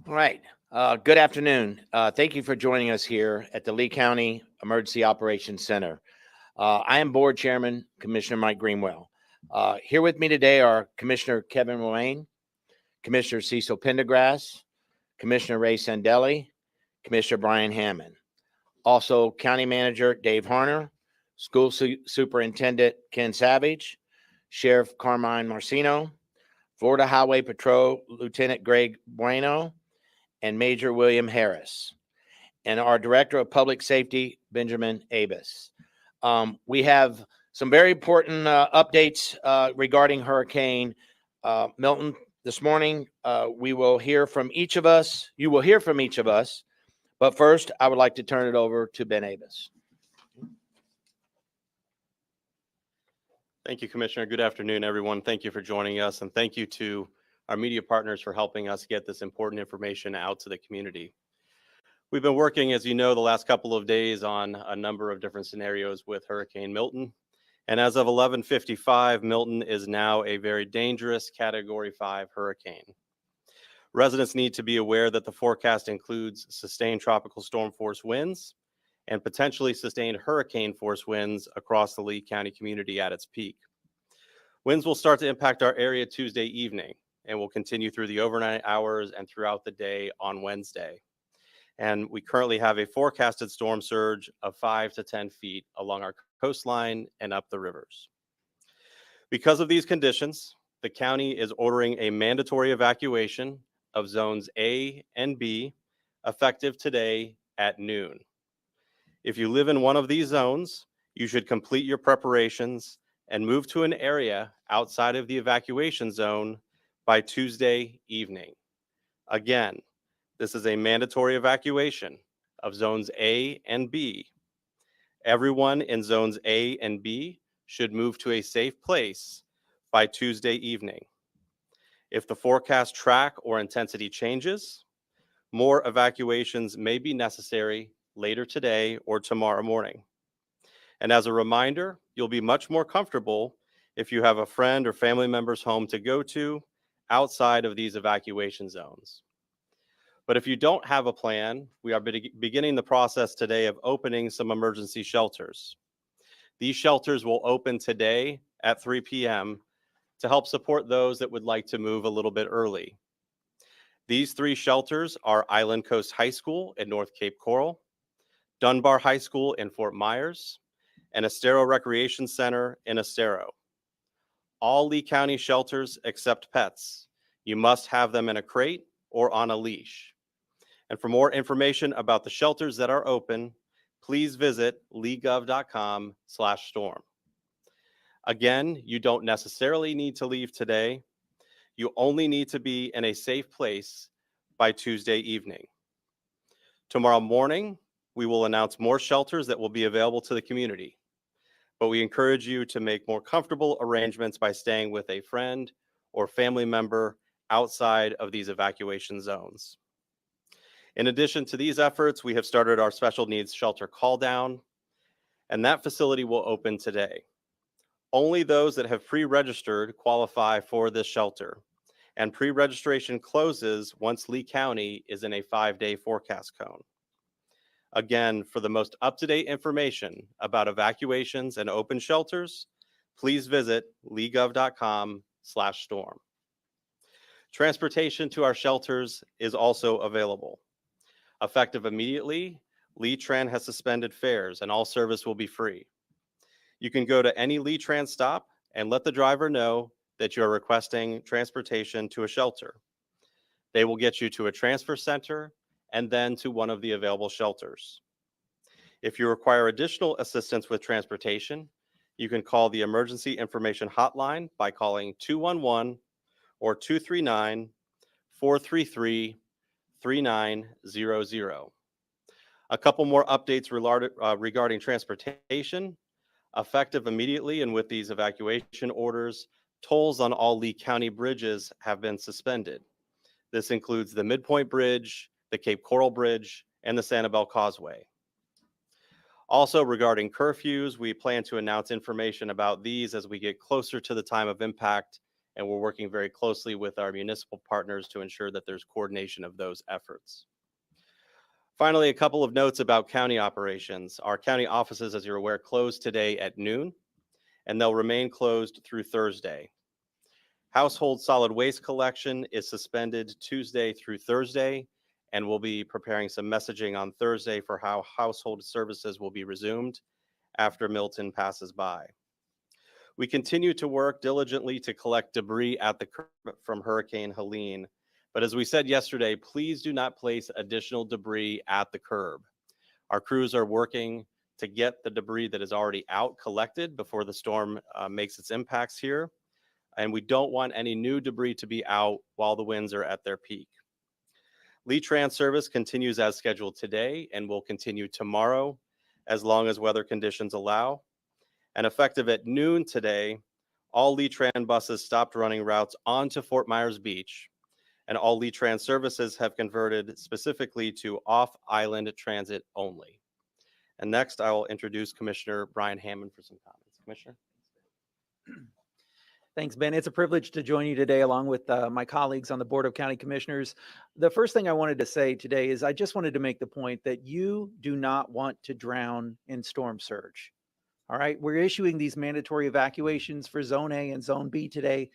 All right. Good afternoon. Thank you for joining us here at the Lee County Emergency Operations Center. I am Board Chairman, Commissioner Mike Greenwell. Here with me today are Commissioner Kevin Mullane, Commissioner Cecil Pendergrass, Commissioner Ray Sandelli, Commissioner Brian Hammond. Also, County Manager Dave Harner, School Superintendent Ken Savage, Sheriff Carmine Marcino, Florida Highway Patrol Lieutenant Greg Bueno, and Major William Harris, and our Director of Public Safety, Benjamin Abus. We have some very important updates regarding Hurricane Milton this morning. We will hear from each of us. You will hear from each of us. But first, I would like to turn it over to Ben Abus. Thank you, Commissioner. Good afternoon, everyone. Thank you for joining us, and thank you to our media partners for helping us get this important information out to the community. We've been working, as you know, the last couple of days on a number of different scenarios with Hurricane Milton. And as of 11:55, Milton is now a very dangerous Category 5 hurricane. Residents need to be aware that the forecast includes sustained tropical storm force winds and potentially sustained hurricane force winds across the Lee County community at its peak. Winds will start to impact our area Tuesday evening and will continue through the overnight hours and throughout the day on Wednesday. And we currently have a forecasted storm surge of 5 to 10 feet along our coastline and up the rivers. Because of these conditions, the county is ordering a mandatory evacuation of zones A and B effective today at noon. If you live in one of these zones, you should complete your preparations and move to an area outside of the evacuation zone by Tuesday evening. Again, this is a mandatory evacuation of zones A and B. Everyone in zones A and B should move to a safe place by Tuesday evening. If the forecast track or intensity changes, more evacuations may be necessary later today or tomorrow morning. And as a reminder, you'll be much more comfortable if you have a friend or family member's home to go to outside of these evacuation zones. But if you don't have a plan, we are beginning the process today of opening some emergency shelters. These shelters will open today at 3 p.m. to help support those that would like to move a little bit early. These 3 shelters are Island Coast High School in North Cape Coral, Dunbar High School in Fort Myers, and Estero Recreation Center in Estero. All Lee County shelters accept pets. You must have them in a crate or on a leash. And for more information about the shelters that are open, please visit leegov.com/storm. Again, you don't necessarily need to leave today. You only need to be in a safe place by Tuesday evening. Tomorrow morning, we will announce more shelters that will be available to the community. But we encourage you to make more comfortable arrangements by staying with a friend or family member outside of these evacuation zones. In addition to these efforts, we have started our special needs shelter call down, and that facility will open today. Only those that have pre-registered qualify for this shelter, and pre-registration closes once Lee County is in a 5-day forecast cone. Again, for the most up-to-date information about evacuations and open shelters, please visit leegov.com/storm. Transportation to our shelters is also available. Effective immediately, Lee Tran has suspended fares and all service will be free. You can go to any Lee Tran stop and let the driver know that you are requesting transportation to a shelter. They will get you to a transfer center and then to one of the available shelters. If you require additional assistance with transportation, you can call the Emergency Information Hotline by calling 211 or 239-433-3900. A couple more updates regarding transportation. Effective immediately and with these evacuation orders, tolls on all Lee County bridges have been suspended. This includes the Midpoint Bridge, the Cape Coral Bridge, and the Sanibel Causeway. Also, regarding curfews, we plan to announce information about these as we get closer to the time of impact and we're working very closely with our municipal partners to ensure that there's coordination of those efforts. Finally, a couple of notes about county operations. Our county offices, as you're aware, closed today at noon, and they'll remain closed through Thursday. Household solid waste collection is suspended Tuesday through Thursday, and we'll be preparing some messaging on Thursday for how household services will be resumed after Milton passes by. We continue to work diligently to collect debris at the curb from Hurricane Helene. But as we said yesterday, please do not place additional debris at the curb. Our crews are working to get the debris that is already out collected before the storm makes its impacts here. And we don't want any new debris to be out while the winds are at their peak. Lee-Trans service continues as scheduled today and will continue tomorrow as long as weather conditions allow. And effective at noon today, all Lee-Trans buses stopped running routes onto Fort Myers Beach, and all Lee-Trans services have converted specifically to off-island transit only. And next, I will introduce Commissioner Brian Hammond for some comments. Commissioner. Thanks, Ben. It's a privilege to join you today along with my colleagues on the Board of County Commissioners. The first thing I wanted to say today is I just wanted to make the point that you do not want to drown in storm surge. All right, we're issuing these mandatory evacuations for Zone A and Zone B today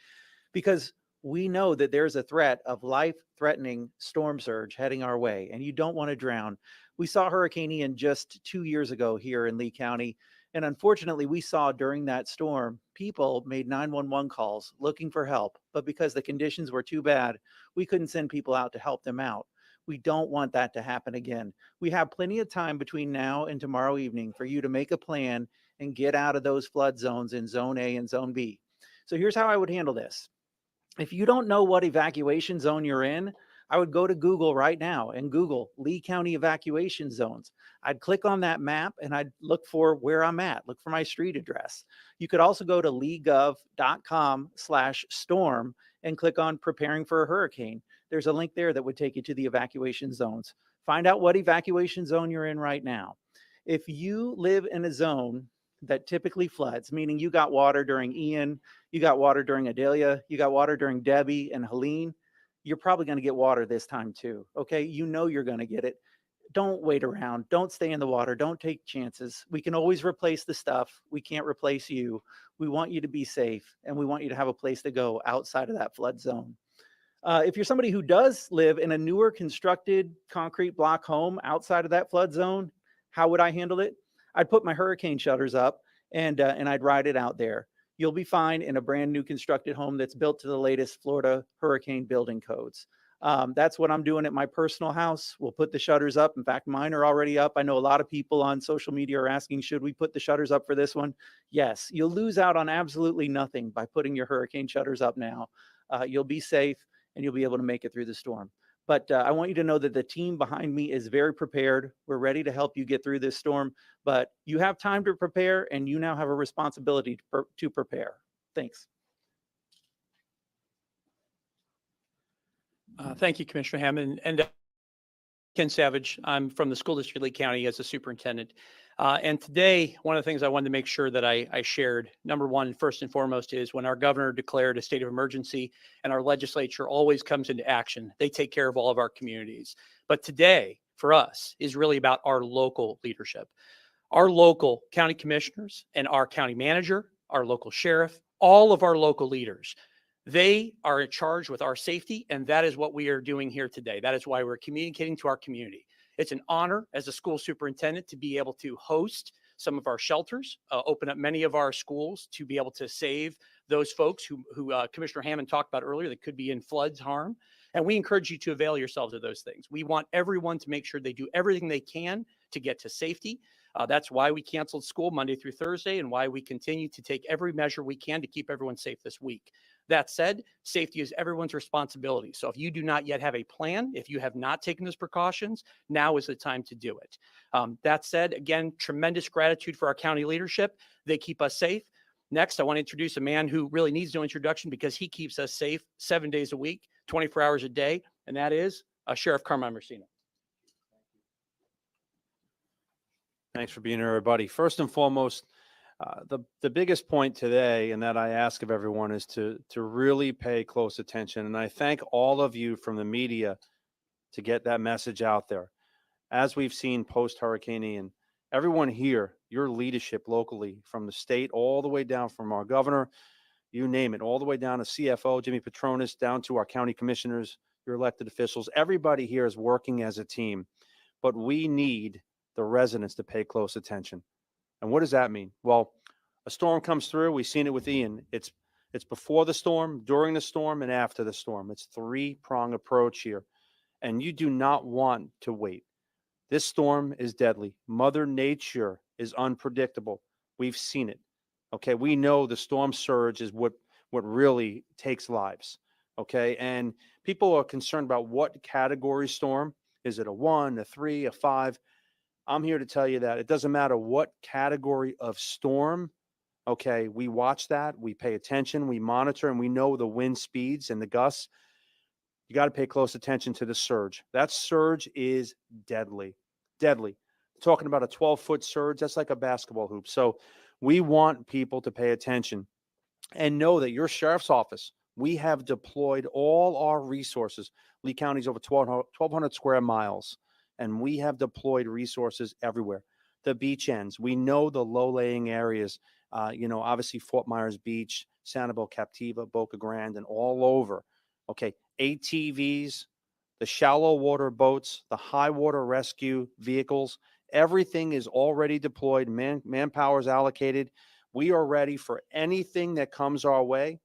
because we know that there's a threat of life-threatening storm surge heading our way, and you don't want to drown. We saw Hurricane Ian just 2 years ago here in Lee County, and unfortunately, we saw during that storm, people made 911 calls looking for help, but because the conditions were too bad, we couldn't send people out to help them out. We don't want that to happen again. We have plenty of time between now and tomorrow evening for you to make a plan and get out of those flood zones in Zone A and Zone B. So here's how I would handle this. If you don't know what evacuation zone you're in, I would go to Google right now and Google Lee County evacuation zones. I'd click on that map and I'd look for where I'm at, look for my street address. You could also go to leegov.com/storm and click on preparing for a hurricane. There's a link there that would take you to the evacuation zones. Find out what evacuation zone you're in right now. If you live in a zone that typically floods, meaning you got water during Ian, you got water during Adelia, you got water during Debbie and Helene, you're probably going to get water this time too. Okay, you know you're going to get it. Don't wait around. Don't stay in the water. Don't take chances. We can always replace the stuff. We can't replace you. We want you to be safe, and we want you to have a place to go outside of that flood zone. If you're somebody who does live in a newer constructed concrete block home outside of that flood zone, how would I handle it? I'd put my hurricane shutters up and I'd ride it out there. You'll be fine in a brand new constructed home that's built to the latest Florida hurricane building codes. That's what I'm doing at my personal house. We'll put the shutters up. In fact, mine are already up. I know a lot of people on social media are asking, should we put the shutters up for this one? Yes, you'll lose out on absolutely nothing by putting your hurricane shutters up now. You'll be safe and you'll be able to make it through the storm. But I want you to know that the team behind me is very prepared. We're ready to help you get through this storm, but you have time to prepare and you now have a responsibility to prepare. Thanks. Thank you, Commissioner Hammond. And Ken Savage, I'm from the School District of Lee County as a superintendent. And today, one of the things I wanted to make sure that I shared, number one, first and foremost, is when our governor declared a state of emergency and our legislature always comes into action, they take care of all of our communities. But today, for us, is really about our local leadership. Our local county commissioners and our county manager, our local sheriff, all of our local leaders, they are in charge with our safety, and that is what we are doing here today. That is why we're communicating to our community. It's an honor as a school superintendent to be able to host some of our shelters, open up many of our schools to be able to save those folks who Commissioner Hammond talked about earlier that could be in floods harm. And we encourage you to avail yourselves of those things. We want everyone to make sure they do everything they can to get to safety. That's why we canceled school Monday through Thursday and why we continue to take every measure we can to keep everyone safe this week. That said, safety is everyone's responsibility. So if you do not yet have a plan, if you have not taken those precautions, now is the time to do it. That said, again, tremendous gratitude for our county leadership. They keep us safe. Next, I want to introduce a man who really needs no introduction because he keeps us safe 7 days a week, 24 hours a day, and that is Sheriff Carmine Mercino. Thanks for being here, everybody. First and foremost, The biggest point today, and that I ask of everyone, is to really pay close attention. And I thank all of you from the media to get that message out there. As we've seen post Hurricane Ian, everyone here, your leadership locally, from the state all the way down, from our governor, you name it, all the way down to CFO Jimmy Petronis, down to our county commissioners, your elected officials, everybody here is working as a team. But we need the residents to pay close attention. And what does that mean? Well, a storm comes through. We've seen it with Ian. It's before the storm, during the storm, and after the storm. It's three-prong approach here. And you do not want to wait. This storm is deadly. Mother Nature is unpredictable. We've seen it. Okay, we know the storm surge is what really takes lives. Okay, and people are concerned about what category storm. Is it a 1, a 3, a 5? I'm here to tell you that it doesn't matter what category of storm. Okay, we watch that, we pay attention, we monitor, and we know the wind speeds and the gusts. You got to pay close attention to the surge. That surge is deadly. Deadly. Talking about a 12-foot surge, that's like a basketball hoop. So we want people to pay attention and know that your sheriff's office, we have deployed all our resources. Lee County's over 1,200 square miles, and we have deployed resources everywhere. The beach ends, we know the low-laying areas, obviously Fort Myers Beach, Sanibel, Captiva, Boca Grande, and all over. Okay, ATVs, the shallow water boats, the high water rescue vehicles, everything is already deployed. Manpower is allocated. We are ready for anything that comes our way,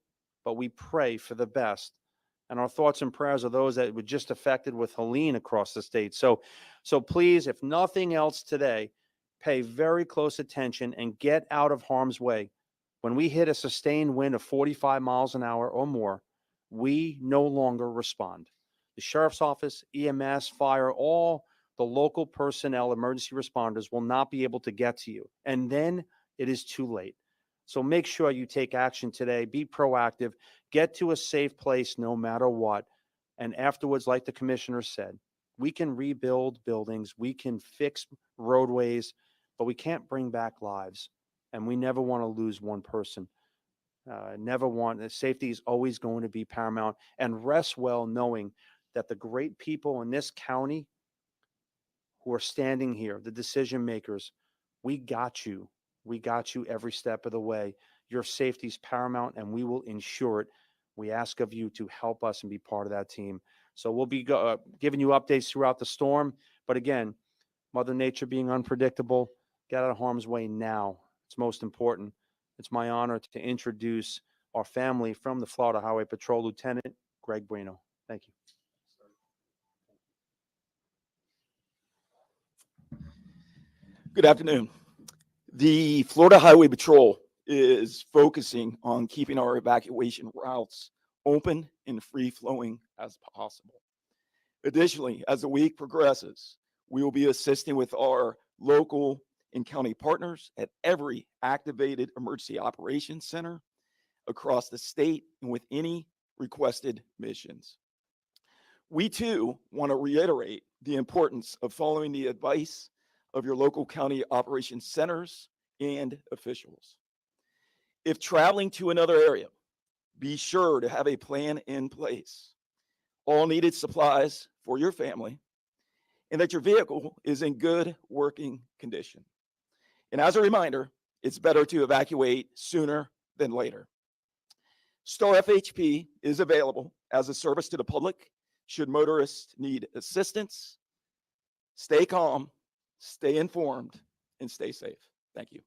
but we pray for the best. And our thoughts and prayers are those that were just affected with Helene across the state. So please, if nothing else today, pay very close attention and get out of harm's way. When we hit a sustained wind of 45 miles an hour or more, we no longer respond. The sheriff's office, EMS, fire, all the local personnel, emergency responders will not be able to get to you. And then it is too late. So make sure you take action today. Be proactive. Get to a safe place no matter what. And afterwards, like the commissioner said, we can rebuild buildings. We can fix roadways, but we can't bring back lives. And we never want to lose one person. Safety is always going to be paramount, and rest well knowing that the great people in this county who are standing here, the decision makers, we got you. We got you every step of the way. Your safety is paramount, and we will ensure it. We ask of you to help us and be part of that team. So we'll be giving you updates throughout the storm. But again, Mother Nature being unpredictable, get out of harm's way now. It's most important. It's my honor to introduce our family from the Florida Highway Patrol, Lieutenant Greg Bueno. Thank you. Good afternoon. The Florida Highway Patrol is focusing on keeping our evacuation routes open and free-flowing as possible. Additionally, as the week progresses, we will be assisting with our local and county partners at every activated emergency operations center across the state and with any requested missions. We too want to reiterate the importance of following the advice of your local county operations centers and officials. If traveling to another area, be sure to have a plan in place, all needed supplies for your family, and that your vehicle is in good working condition. And as a reminder, it's better to evacuate sooner than later. Star FHP is available as a service to the public should motorists need assistance. Stay calm, stay informed, and stay safe. Thank you.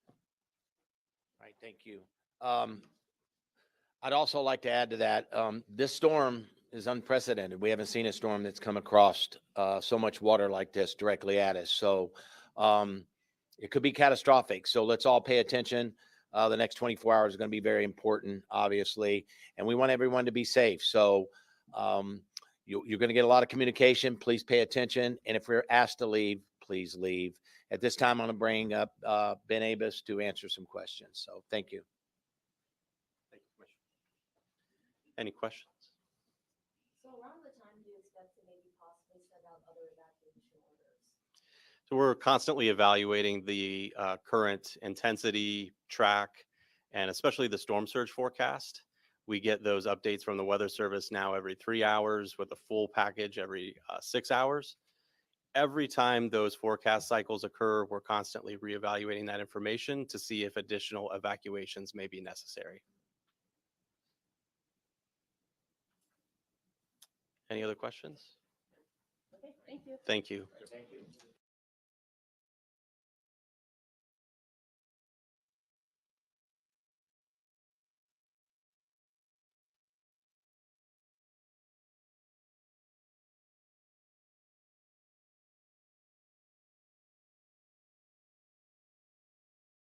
All right, thank you. I'd also like to add to that, this storm is unprecedented. We haven't seen a storm that's come across so much water like this directly at us. So it could be catastrophic. So let's all pay attention. The next 24 hours is going to be very important, obviously, and we want everyone to be safe. So you're going to get a lot of communication. Please pay attention. And if we're asked to leave, please leave. At this time, I'm going to bring up Ben Abus to answer some questions. So thank you. Thank you, Commissioner. Any questions? So around the time do you expect to maybe possibly send out other evacuation orders? So So we're constantly evaluating the current intensity, track, and especially the storm surge forecast. We get those updates from the Weather Service now every 3 hours with a full package every 6 hours. Every time those forecast cycles occur, we're constantly reevaluating that information to see if additional evacuations may be necessary. Any other questions? Okay, thank you. Thank you. Thank you.